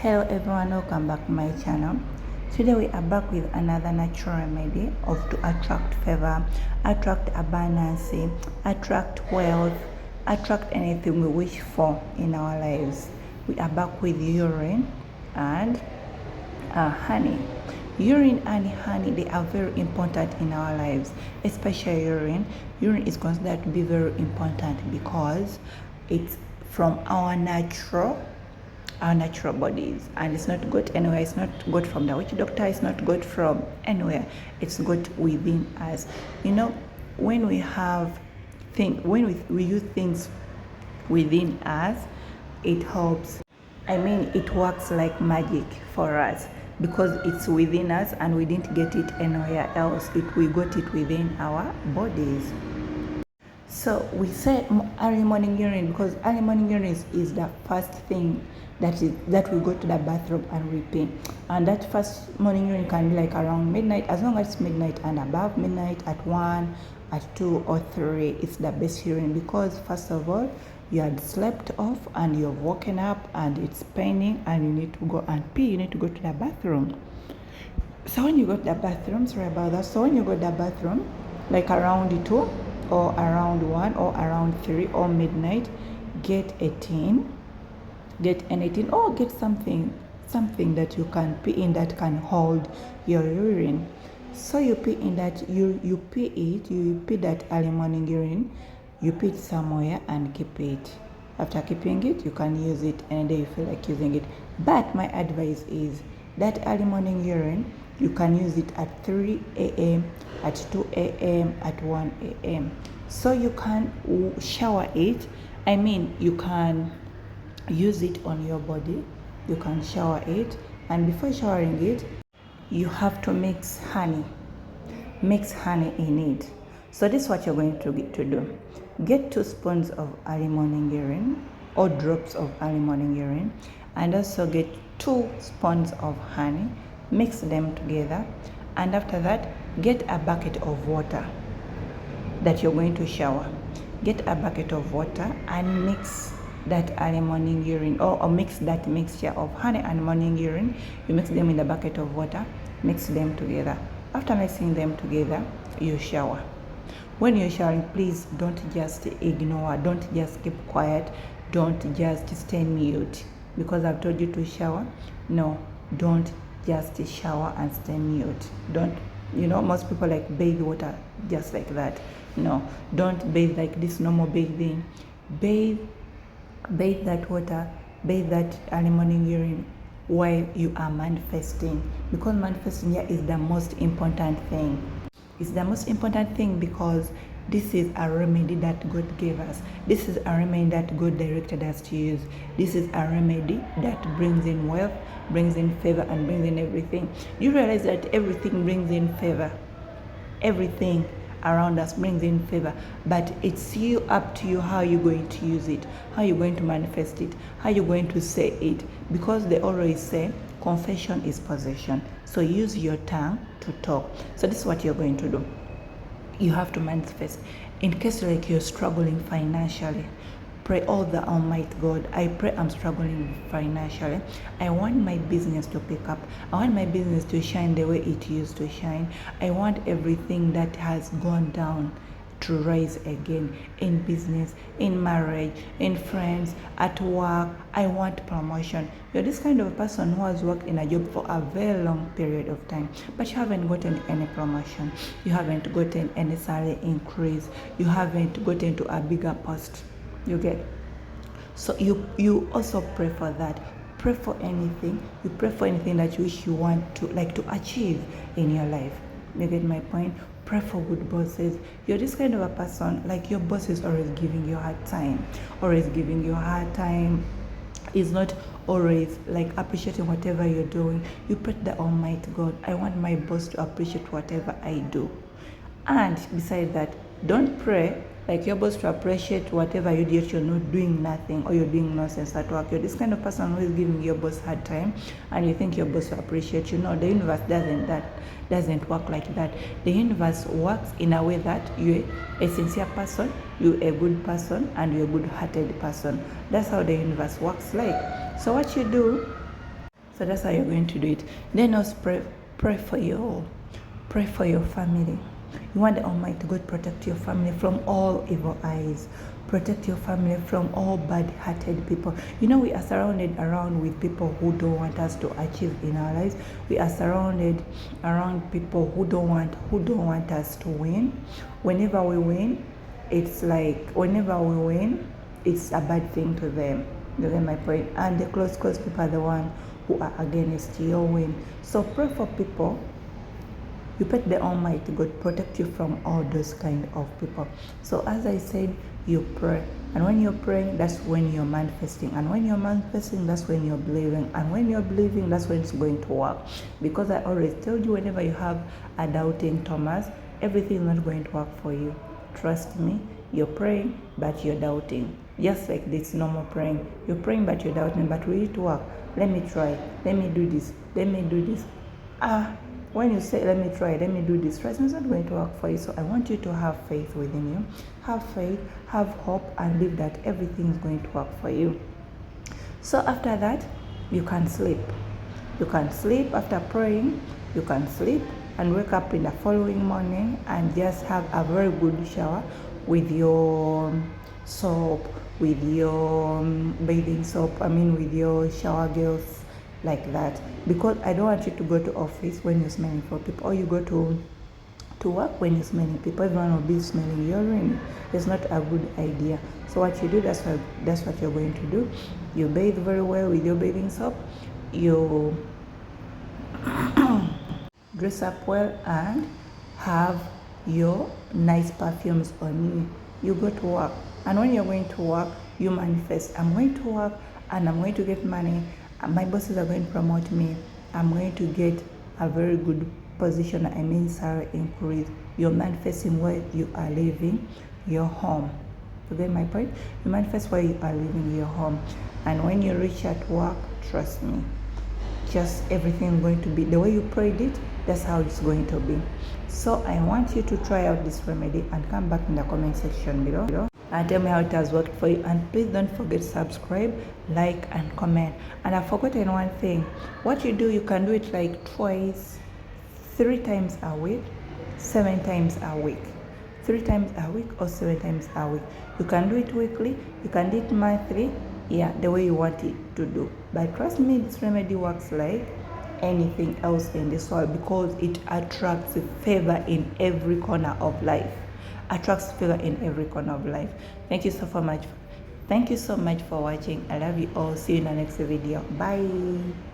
Hello everyone, welcome back to my channel. Today we are back with another natural remedy to attract favor, attract abundance, attract wealth, attract anything we wish for in our lives. We are back with urine and honey. Urine and honey, they are very important in our lives, especially urine. Urine is considered to be very important because it's from our natural bodies, and it's not got anywhere. It's not got from the witch doctor. It's not got from anywhere. It's got within us. You know, when we use things within us, it helps. It works like magic for us because it's within us and we didn't get it anywhere else. We got it within our bodies. So we say early morning urine because early morning urine is the first thing that we go to the bathroom and we pee. And that first morning urine can be like around midnight, as long as it's midnight and above midnight, at 1, at 2 or 3, it's the best urine because first of all, you had slept off and you've woken up and it's paining and you need to go and pee. You need to go to the bathroom. So when you go to the bathroom, when you go to the bathroom, like around 2 or around 1 or around 3 or midnight, get anything or get something that you can pee in that can hold your urine. So you pee in that, you pee that early morning urine, you pee it somewhere and keep it. After keeping it, you can use it any day you feel like using it. But my advice is that early morning urine, you can use it at 3 a.m., at 2 a.m., at 1 a.m. So you can shower it. You can use it on your body. You can shower it. And before showering it, you have to mix honey. Mix honey in it. So this is what you're going to do. Get 2 spoons of early morning urine or drops of early morning urine, and also get 2 spoons of honey. Mix them together, and after that, get a bucket of water that you're going to shower. Get a bucket of water and mix that early morning urine, or mix that mixture of honey and morning urine. You mix them in the bucket of water, mix them together. After mixing them together, you shower. When you're showering, please don't just ignore, don't just keep quiet, don't just stay mute because I've told you to shower. No, don't just shower and stay mute. Don't, most people like bathe water just like that. No, don't bathe like this normal bathing. Bathe that water, bathe that early morning urine while you are manifesting, because manifesting here is the most important thing. It's the most important thing because this is a remedy that God gave us. This is a remedy that God directed us to use. This is a remedy that brings in wealth, brings in favor, and brings in everything. You realize that everything brings in favor. Everything around us brings in favor, but it's up to you how you're going to use it, how you're going to manifest it, how you're going to say it, because they always say confession is possession. So use your tongue to talk. So this is what you're going to do. You have to manifest. In case like you're struggling financially, pray, oh the Almighty God, I pray I'm struggling financially. I want my business to pick up. I want my business to shine the way it used to shine. I want everything that has gone down to rise again, in business, in marriage, in friends, at work. I want promotion. You're this kind of a person who has worked in a job for a very long period of time, but you haven't gotten any promotion. You haven't gotten any salary increase. You haven't gotten to a bigger post. You get? So you also pray for that. Pray for anything. You pray for anything that you wish you want to achieve in your life. You get my point? Pray for good bosses. You're this kind of a person, like your boss is always giving you a hard time. Always giving you a hard time. Is not always like appreciating whatever you're doing. You pray to the Almighty God, I want my boss to appreciate whatever I do. And besides that, don't pray like your boss to appreciate whatever you do, you're not doing nothing or you're doing nonsense at work. You're this kind of person who is giving your boss hard time and you think your boss will appreciate you. No, the universe doesn't work like that. The universe works in a way that you're a sincere person, you're a good person, and you're a good-hearted person. That's how the universe works like. So what you do, So that's how you're going to do it. Then also pray for your family. You want the Almighty God to protect your family from all evil eyes. Protect your family from all bad-hearted people. You know, we are surrounded around with people who don't want us to achieve in our lives. We are surrounded around people who don't want us to win. Whenever we win, it's a bad thing to them. You get my point? And the close people are the one who are against your win. So pray for people. You pray the Almighty God protect you from all those kind of people. So as I said, you pray. And when you're praying, that's when you're manifesting. And when you're manifesting, that's when you're believing. And when you're believing, that's when it's going to work. Because I always told you, whenever you have a doubting Thomas, everything is not going to work for you. Trust me, you're praying, but you're doubting. Just like this normal praying. You're praying, but you're doubting. But will it work? Let me try. Let me do this. Let me do this. When you say, let me try, let me do this, trust me, it's not going to work for you. So I want you to have faith within you. Have faith, have hope, and believe that everything is going to work for you. So after that, you can sleep. You can sleep after praying. You can sleep and wake up in the following morning and just have a very good shower with your soap, with your bathing soap, with your shower gels, like that. Because I don't want you to go to office when you're smelling for people, or you go to work when you're smelling people. Everyone will be smelling urine. It's not a good idea. So what you do, that's what you're going to do. You bathe very well with your bathing soap. You dress up well and have your nice perfumes on you. You go to work, and when you're going to work, you manifest. I'm going to work and I'm going to get money. My bosses are going to promote me. I'm going to get a very good position, salary increase. You're manifesting where you are living, your home. You get my point? You manifest where you are living, your home. And when you reach at work, trust me, just everything is going to be the way you prayed it. That's how it's going to be. So I want you to try out this remedy and come back in the comment section below and tell me how it has worked for you. And please don't forget to subscribe, like, and comment. And I've forgotten one thing. What you do, you can do it like twice, 3 times a week, 7 times a week. 3 times a week or 7 times a week. You can do it weekly, you can do it monthly, the way you want it to do. But trust me, this remedy works like anything else in this world, because it attracts favor in every corner of life. Attracts favor in every corner of life. Thank you so much for watching. I love you all. See you in the next video. Bye.